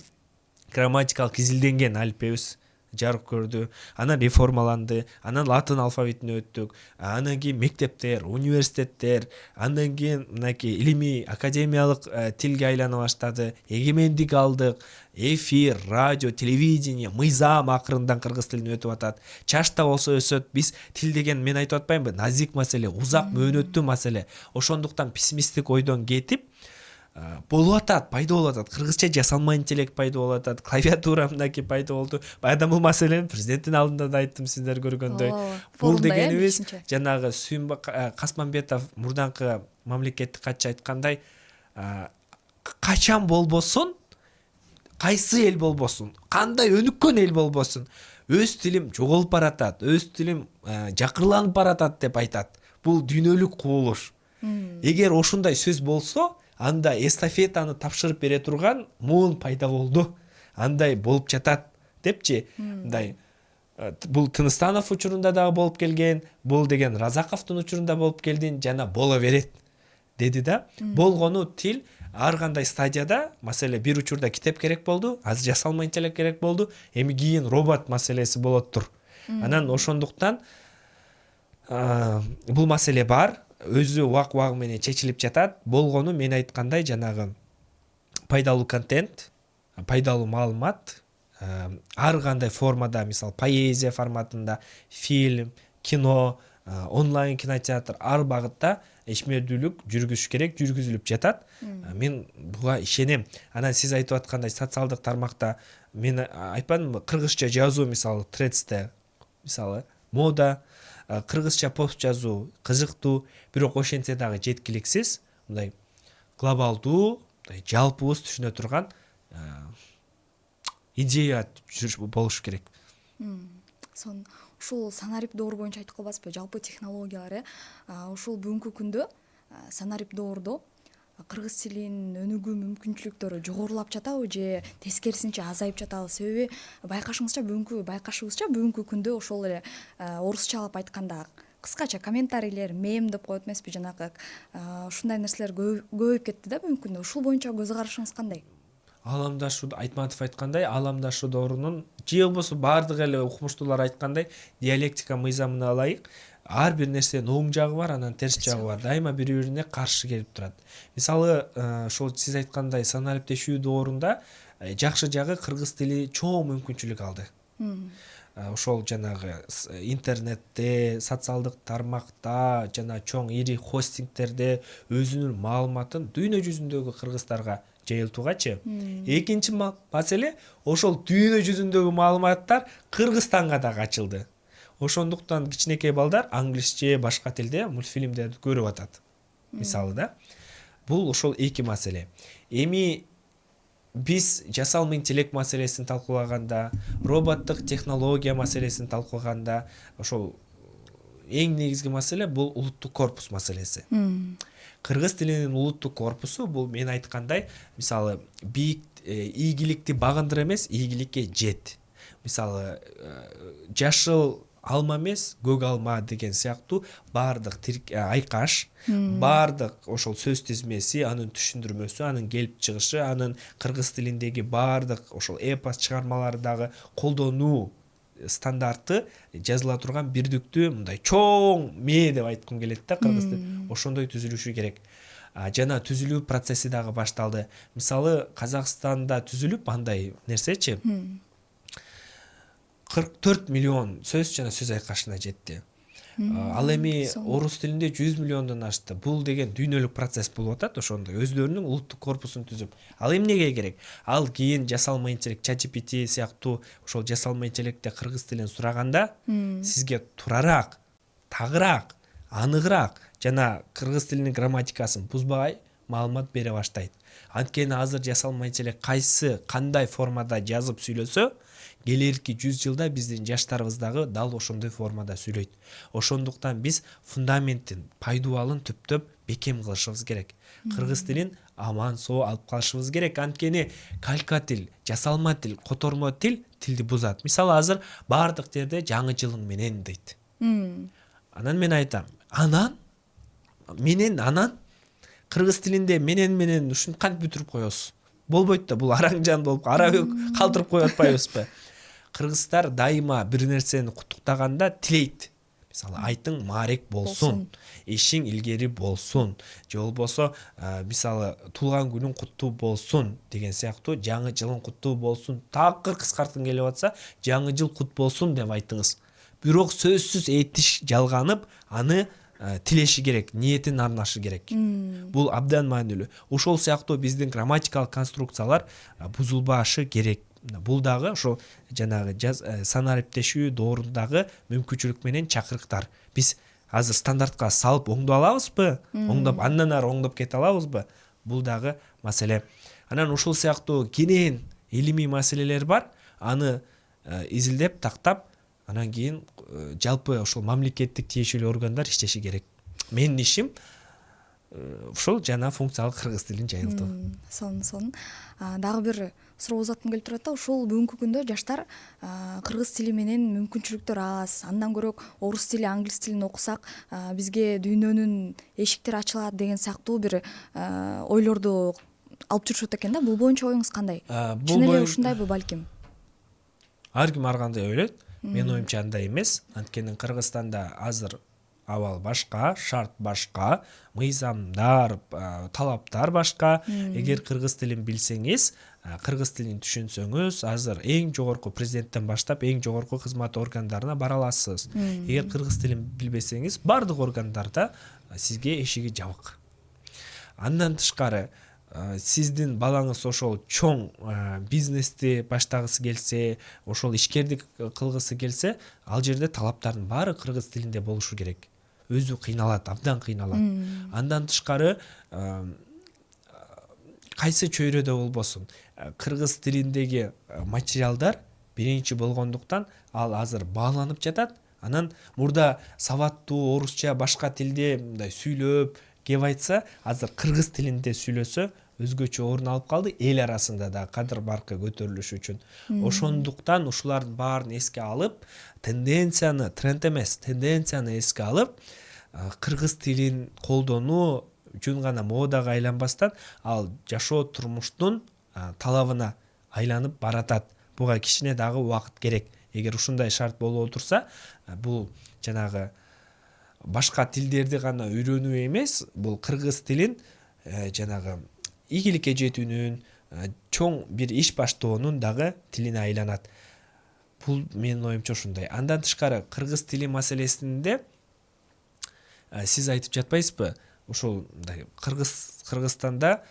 S1: грамматикалык изилденген алифбебиз жарык көрдү. Анан реформаланды, анан латын алфавитине өттүк. Андан кийин мектептер, университеттер, андан кийин мынакей илимий академиялык тилге айлана баштады. Эгемендик алдык, эфир, радио, телевидение, мыйзам акырындан кыргыз тилине өтүп атат. Чачта болсо өсөт. Биз тил деген мен айтып атпаймынбы, назик маселе, узак мөөнөттүү маселе. Ошондуктан пессимисттик ойдон кетип болуп атат, пайда болуп атат. Кыргызча жасалма интеллект пайда болуп атат. Клавиатура мынакей пайда болду. Баягы бул маселени президенттин алдында да айттым, сиздер көргөндөй. Бул дегенибиз жанагы Сүйүнбек Касманбетов мурданкы мамлекеттик катчы айткандай, качан болбосун, кайсы эл болбосун, кандай өнүккөн эл болбосун, өз тилим жоголуп баратат, өз тилим жакырланып баратат деп айтат. Бул дүйнөлүк кубулуш. Эгер ошондой сөз болсо, анда эстафетаны тапшырып бере турган муун пайда болду. Андай болуп жатат депчи. Мындай бул Тыныстанов учурунда дагы болуп келген, бул деген Разаковдун учурунда болуп келдин, жана боло берет деди да. Болгону тил ар кандай стадияда, маселе бир учурда китеп керек болду, азыр жасалма интеллект керек болду, эми кийин робот маселеси болоттур. Анан ошондуктан бул маселе бар, өзү убак менен чечилип жатат. Болгону мен айткандай жанагы пайдалуу контент, пайдалуу маалымат ар кандай формада, мисалы поэзия форматында, фильм, кино, онлайн кинотеатр, ар багытта ишмердүүлүк жүргүзүш керек, жүргүзүлүп жатат. Мен буга ишенем. Анан сиз айтып аткандай социалдык тармакта мен айтпадымбы, кыргызча жазуу мисалы Threads'те мисалы мода, кыргызча пост жазуу кызыктуу, бирок ошентсе дагы жеткиликсиз. Мындай глобалдуу, жалпыбыз түшүнө турган идея болуш керек.
S2: сонун ушул санарип доор боюнча айтып калбайсызбы, жалпы технологиялар ушул бүгүнкү күндө санарип доордо кыргыз тилинин өнүгүү мүмкүнчүлүктөрү жогорулап жатабы же тескерисинче азайып жатабы? Себеби байкашыбызча бүгүнкү күндө ошол эле орусчалап айтканда кыскача комментарийлер, мем деп коет эмеспи, жанагы ушундай нерселер көбөйүп кетти да бүгүнкү күндө. Ушул боюнча көз карашыңыз кандай?
S1: Ааламдашуу, Айтматов айткандай, ааламдашуу доорунун же болбосо баардык эле укмуштуулар айткандай диалектика мыйзамына ылайык ар бир нерсенин оң жагы бар, анан терс жагы бар. Дайыма бири-бирине каршы келип турат. Мисалы, ошол сиз айткандай санариптешүү доорунда жакшы жагы кыргыз тили чоң мүмкүнчүлүк алды. Ошол жанагы интернетте, социалдык тармакта, жана чоң ири хостингтерде өзүнүн маалыматын дүйнө жүзүндөгү кыргыздарга жайылтуугачы. Экинчи маселе, ошол дүйнө жүзүндөгү маалыматтар Кыргызстанга да ачылды. Ошондуктан кичинекей балдар англисче, башка тилде мультфильмдерди көрүп атат. Мисалы да. Бул ошол эки маселе. Эми биз жасалма интеллект маселесин талкуулаганда, роботтук технология маселесин талкуулаганда, ошол эң негизги маселе бул улуттук корпус маселеси. Кыргыз тилинин улуттук корпусу бул мен айткандай, мисалы, бийик ийгиликти багындыр эмес, ийгиликке жет. Мисалы, жашыл алма эмес, көк алма деген сыяктуу баардык айкаш, баардык ошол сөз тизмеси, анын түшүндүрмөсү, анын келип чыгышы, анын кыргыз тилиндеги баардык ошол эпос чыгармалардагы колдонуу стандарты жазыла турган бирдиктүү мындай чоң мээ деп айткым келет да, кыргыз тили ошондой түзүлүшү керек. Жана түзүлүү процесси дагы башталды. Мисалы, Казакстанда түзүлүп андай нерсечи 44 миллион сөз жана сөз айкашына жетти. Ал эми орус тилинде 100 миллиондон ашты. Бул деген дүйнөлүк процесс болуп атат, ошондой өздөрүнүн улуттук корпусун түзүп. Ал эмнеге керек? Ал кийин жасалма интеллект, ChatGPT сыяктуу ошол жасалма интеллектте кыргыз тилин сураганда сизге турарак, тагыраак, аныгыраак жана кыргыз тилинин грамматикасын бузбай маалымат бере баштайт. Анткени азыр жасалма интеллект кандай формада жазып сүйлөсө, келерки 100 жылда биздин жаштарыбыз дагы дал ошондой формада сүйлөйт. Ошондуктан биз фундаментин, пайдубалын түптөп бекем кылышыбыз керек. Кыргыз тилин аман соо алып калышыбыз керек. Анткени калька тил, жасалма тил, котормо тилди бузат. Мисалы, азыр баардык жерде жаңы жылың менен дейт. Анан мен айтам, анан кыргыз тилинде менен ушуну кантип бүтүрүп коесуз? Болбойт да, бул араң болуп, ара калтырып коюп атпайбызбы? Кыргыздар дайыма бир нерсени куттуктаганда тилейт. Мисалы, айтың маарек болсун, ишиң илгери болсун, же болбосо мисалы, туулган күнүң куттуу болсун деген сыяктуу, жаңы жылың куттуу болсун, такыр кыскарткың келип атса, жаңы жыл кут болсун деп айтыңыз. Бирок сөзсүз этиш жалганып, аны тилеши керек, ниетин арнашы керек. Бул абдан маанилүү. Ошол сыяктуу биздин грамматикалык конструкциялар бузулбашы керек. Бул дагы ошол жанагы санариптешүү доорундагы мүмкүнчүлүк менен чакырыктар. Биз азыр стандартка салып оңдоп алабызбы? Оңдоп андан ары оңдоп кете алабызбы? Бул дагы маселе. Анан ушул сыяктуу кенен илимий маселелер бар. Аны изилдеп, тактап, анан кийин жалпы ошол мамлекеттик тиешелүү органдар иштеши керек. Менин ишим ушул жана функциялык кыргыз тилин жайылтуу.
S2: Сонун. Дагы бир суроо узаткым келип турат да, ушул бүгүнкү күндө жаштар кыргыз тили менен мүмкүнчүлүктөр аз, андан көрө орус тили, англис тилин окусак бизге дүйнөнүн эшиктери ачылат деген сыяктуу бир ойлорду алып жүрүшөт экен да. Бул боюнча оюңуз кандай? Чын эле ушундайбы балким?
S1: Ар ким ар кандай ойлойт. Мен оюмча андай эмес. Анткени Кыргызстанда азыр абал башка, шарт башка, мыйзамдар, талаптар башка. Эгер кыргыз тилин билсеңиз, кыргыз тилин түшүнсөңүз, азыр эң жогорку президенттен баштап эң жогорку кызмат органдарына бара аласыз. Эгер кыргыз тилин билбесеңиз, бардык органдарда сизге эшиги жабык. Андан тышкары, сиздин балаңыз ошол чоң бизнести баштагысы келсе, ошол ишкердик кылгысы келсе, ал жерде талаптардын баары кыргыз тилинде болушу керек. Өзү кыйналат, абдан кыйналат. Андан тышкары кайсы чөйрөдө болбосун кыргыз тилиндеги материалдар биринчи болгондуктан ал азыр бааланып жатат. Анан мурда сабаттуу орусча башка тилде мындай сүйлөп кеп айтса, азыр кыргыз тилинде сүйлөсө өзгөчө орун алып калды, эл арасында да кадыр баркы көтөрүлүш үчүн. Ошондуктан ушулардын баарын эске алып, тренд эмес, тенденцияны эске алып, кыргыз тилин колдонуу жөн гана модага айланбастан, ал жашоо турмуштун талабына айланып баратат. Буга кичине дагы убакыт керек. Эгер ушундай шарт болуп отурса, бул жанагы башка тилдерди гана үйрөнүү эмес, бул кыргыз тилин жанагы ийгиликке жетүүнүн, чоң бир иш баштоонун дагы тилине айланат. Бул менин оюмча ушундай. Андан тышкары кыргыз тили маселесинде сиз айтып жатпайсызбы? Ушул Кыргызстанда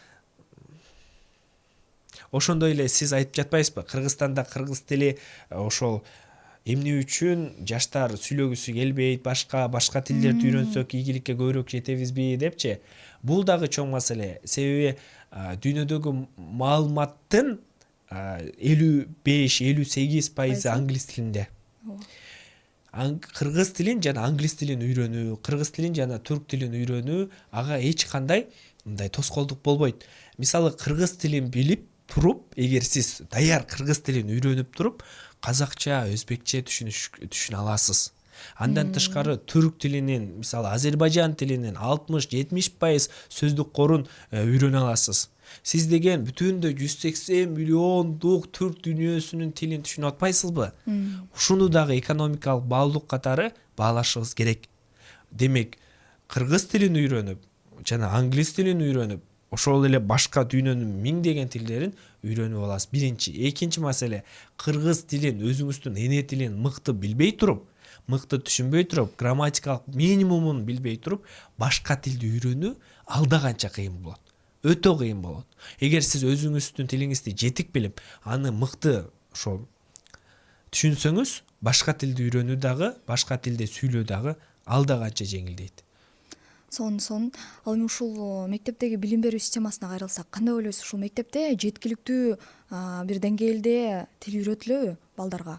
S1: ошондой эле сиз айтып жатпайсызбы? Кыргызстанда кыргыз тили ошол эмне үчүн жаштар сүйлөгүсү келбейт, башка тилдерди үйрөнсөк игиликке көбүрөөк жетебизби депчи. Бул дагы чоң маселе. Себеби дүйнөдөгү маалыматтын 55-58% англис тилинде. Кыргыз тилин жана англис тилин үйрөнүү, кыргыз тилин жана түрк тилин үйрөнүү ага эч кандай мындай тоскоолдук болбойт. Мисалы кыргыз тилин билип туруп, эгер сиз даяр кыргыз тилин үйрөнүп туруп, казакча, өзбекче түшүнө аласыз. Андан тышкары түрк тилинин, мисалы Азербайжан тилинин 60-70% сөздүк корун үйрөнө аласыз. Сиз деген бүтүндө 180 миллиондук түрк дүйнөсүнүн тилин түшүнүп атпайсызбы? Ушуну дагы экономикалык баалуулук катары баалашыбыз керек. Демек, кыргыз тилин үйрөнүп, жана англис тилин үйрөнүп, ошол эле башка дүйнөнүн миңдеген тилдерин үйрөнүп аласыз. Биринчи. Экинчи маселе, кыргыз тилин өзүңүздүн эне тилин мыкты билбей туруп, мыкты түшүнбөй туруп, грамматикалык минимумун билбей туруп, башка тилди үйрөнүү алда канча кыйын болот. Өтө кыйын болот. Эгер сиз өзүңүздүн тилиңизди жетик билип, аны мыкты ошол түшүнсөңүз, башка тилди үйрөнүү дагы, башка тилде сүйлөө дагы алда канча жеңилдейт.
S2: Ал эми ушул мектептеги билим берүү системасына кайрылсак, кандай ойлойсуз? Ушул мектепте жеткиликтүү бир деңгээлде тил үйрөтүлөбү балдарга?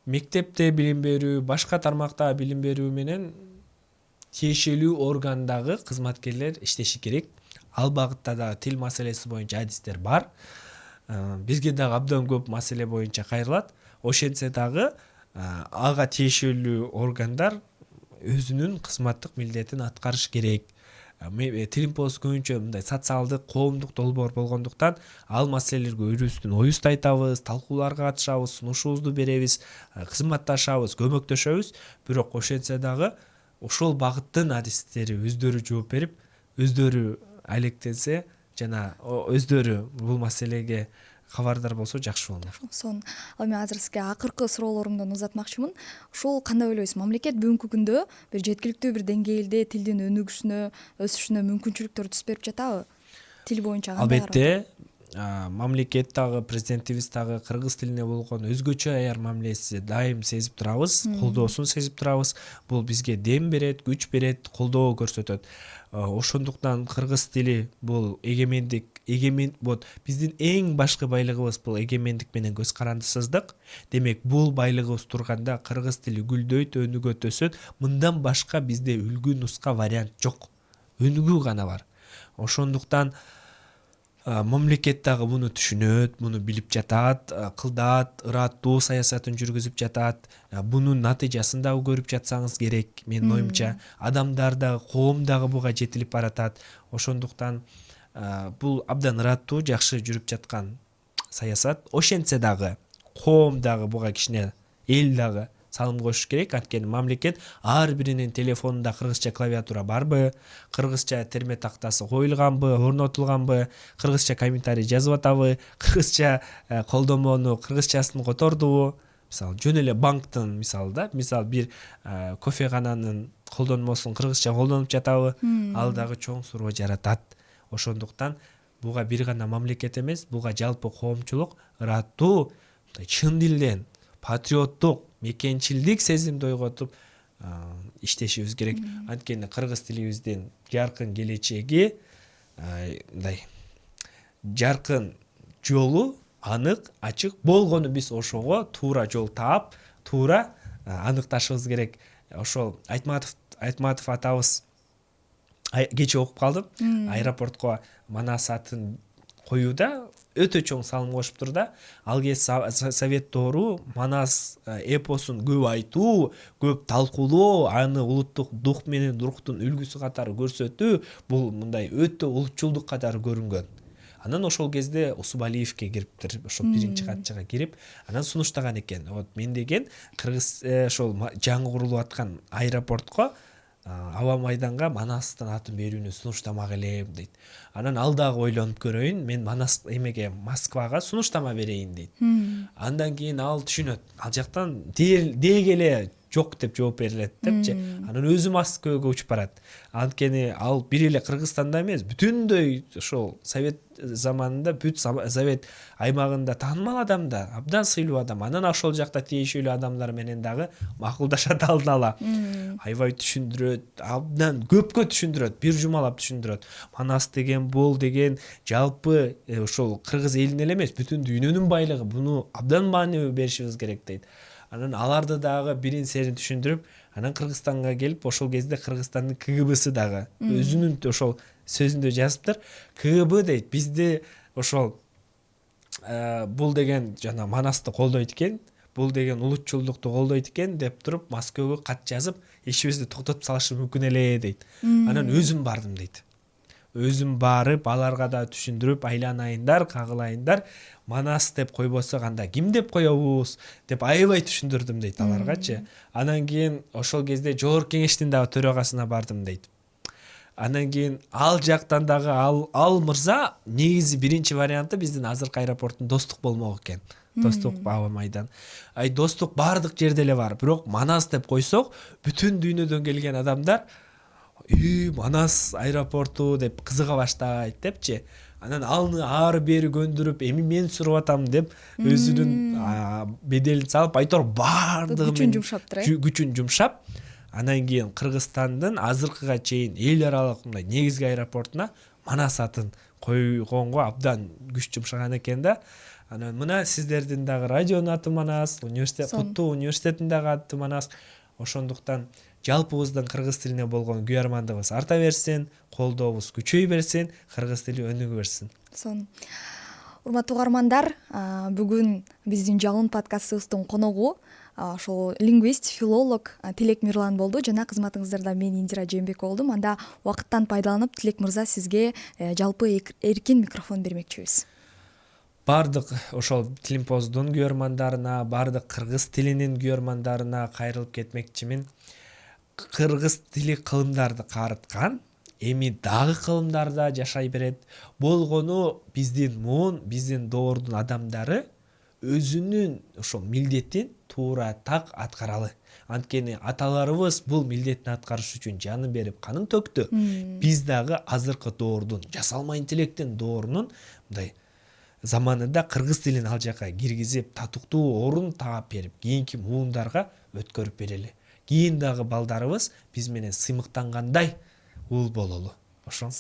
S1: Мектепте билим берүү, башка тармакта билим берүү менен тиешелүү органдагы кызматкерлер иштеши керек. Ал багытта да тил маселеси боюнча адистер бар. Бизге дагы абдан көп маселе боюнча кайрылат. Ошентсе дагы ага тиешелүү органдар өзүнүн кызматтык милдетин аткарыш керек. Тилимпоз көбүнчө мындай социалдык, коомдук долбоор болгондуктан ал маселелерге өзүбүздүн оюбузду айтабыз, талкууларга катышабыз, сунушубузду беребиз, кызматташабыз, көмөктөшөбүз. Бирок ошентсе дагы ошол багыттын адистери өздөрү жооп берип, өздөрү алектенсе жана өздөрү бул маселеге кабардар болсо жакшы болмок.
S2: Ал эми азыр сизге акыркы суроолорумдон узатмакчымын. Ушул кандай ойлойсуз? Мамлекет бүгүнкү күндө бир жеткиликтүү бир деңгээлде тилдин өнүгүшүнө, өсүшүнө мүмкүнчүлүктөр түзүп берип жатабы? Тил боюнча кандай?
S1: Албетте, мамлекет дагы, президентибиз дагы кыргыз тилине болгон өзгөчө аяр мамилеси дайым сезип турабыз, колдоосун сезип турабыз. Бул бизге дем берет, күч берет, колдоо көрсөтөт. Ошондуктан кыргыз тили бул биздин эң башкы байлыгыбыз бул эгемендик менен көз карандысыздык. Демек, бул байлыгыбыз турганда кыргыз тили гүлдөйт, өнүгөт, өсөт. Мындан башка бизде үлгү нуска вариант жок. Өнүгүү гана бар. Ошондуктан мамлекет дагы муну түшүнөт, муну билип жатат, кылдат, ыраттуу саясатын жүргүзүп жатат. Бунун натыйжасын дагы көрүп жатсаңыз керек, менин оюмча. Адамдар дагы, коом дагы буга жетилип баратат. Ошондуктан бул абдан ыраттуу, жакшы жүрүп жаткан саясат. Ошентсе дагы коом дагы буга кичине, эл дагы салым кошуш керек. Анткени мамлекет ар биринин телефонунда кыргызча клавиатура барбы, кыргызча терме тактасы коюлганбы, орнотулганбы, кыргызча комментарий жазып атабы, кыргызча колдомону кыргызчасын котордубу? Мисалы, жөн эле банктын мисалы бир кофехананын колдонмосун кыргызча колдонуп жатабы? Ал дагы чоң суроо жаратат. Ошондуктан буга бир гана мамлекет эмес, буга жалпы коомчулук ыраттуу, чын дилден, патриоттук, мекенчилдик сезимди ойготуп иштешибиз керек. Анткени кыргыз тилибиздин жаркын келечеги мындай жаркын жолу анык ачык болгону биз ошого туура жол таап туура аныкташыбыз керек. Ошол Айтматов атабыз кече окуп калдым. Аэропортко Манас атын коюуда өтө чоң салым кошуптур да. Ал кез советтоору Манас эпосун көп айтуу, көп талкуулоо, аны улуттук дух менен рухтун үлгүсү катары көрсөтүү бул мындай өтө улутчулдук катары көрүнгөн. Анан ошол кезде Усубалиевке кириптир, ошол биринчи катчыга кирип, анан сунуштаган экен. Вот мен деген кыргыз ошол жаңы курулуп аткан аэропортко аба майданга Манастын атын берүүнү сунуштамак элем дейт. Анан ал дагы ойлонуп көрөйүн, мен Манас эмеге Москвага сунуштама берейин дейт. Андан кийин ал түшүнөт. Ал жактан деги эле жок деп жооп берилет депчи. Анан өзү Москвага учуп барат. Анткени ал бир эле Кыргызстанда эмес, бүтүндөй ошол совет заманында бүт совет аймагында таанымал адам да, абдан сыйлуу адам. Анан ошол жакта тиешелүү адамдар менен дагы макулдашат алдын ала. Аябай түшүндүрөт, абдан көпкө түшүндүрөт, бир жумалап түшүндүрөт. Манас деген бул деген жалпы ошол кыргыз элине эле эмес, бүтүн дүйнөнүн байлыгы. Буну абдан маанилүү беришибиз керек дейт. Анан аларды дагы бирин серин түшүндүрүп, анан Кыргызстанга келип, ошол кезде Кыргызстандын КГБсы дагы өзүнүн ошол сөзүндө жазыптыр. КГБ дейт, бизди ошол бул деген жана Манасты колдойт экен, бул деген улутчулдукту колдойт экен деп туруп Москвага кат жазып, ишибизди токтотуп салышы мүмкүн эле дейт. Анан өзүм бардым дейт. Өзүм барып, аларга да түшүндүрүп, айланайындар, кагылайындар, Манас деп койбосок анда ким деп коебуз деп аябай түшүндүрдүм дейт аларгачы. Анан кийин ошол кезде Жогорку Кеңештин дагы төрагасына бардым дейт. Анан кийин ал жактан дагы ал мырза негизи биринчи варианты биздин азыркы аэропорттун Достук болмок экен. Достук аба майдан. Достук бардык жерде эле бар, бирок Манас деп койсок, бүтүн дүйнөдөн келген адамдар Манас аэропорту деп кызыга баштайт депчи. Анан алны ары бери көндүрүп, эми мен сурап атам деп өзүнүн беделин салып, айтор бардыгы күчүн жумшап, анан кийин Кыргызстандын азыркыга чейин эл аралык мындай негизги аэропортуна Манас атын койгонго абдан күч жумшаган экен да. Анан мына сиздердин дагы радионун аты Манас, Куттуу университеттин дагы аты Манас. Ошондуктан жалпыбыздын кыргыз тилине болгон күйөрмандыгыбыз арта берсин, колдообуз күчөй берсин, кыргыз тили өнүгө берсин.
S2: Урматтуу угармандар, бүгүн биздин жалын подкастыбыздын коногу ошол лингвист, филолог Тилек Мирлан болду жана кызматыңыздарда мен Индира Жээнбекова болдум. Анда убакыттан пайдаланып, Тилек мырза, сизге жалпы эркин микрофон бермекчибиз.
S1: Бардык ошол Тилимпоздун күйөрмандарына, бардык кыргыз тилинин күйөрмандарына кайрылып кетмекчимин. Кыргыз тили кылымдарды карыткан, эми дагы кылымдарда жашай берет. Болгону биздин доордун адамдары өзүнүн ошол милдетин туура так аткаралы. Анткени аталарыбыз бул милдетти аткарыш үчүн жанын берип, канын төктү. Биз дагы азыркы доордун, жасалма интеллекттин доорунун мындай заманында кыргыз тилин ал жака киргизип, татыктуу орун таап берип, кийинки муундарга өткөрүп берели. Кийин дагы балдарыбыз биз менен сыймыктангандай ул бололу. Ошо.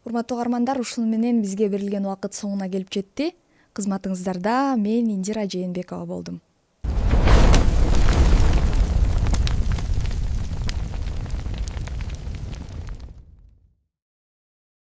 S2: Урматтуу угармандар, ушуну менен бизге берилген убакыт соңуна келип жетти. Кызматыңыздарда мен Индира Жээнбекова болдум.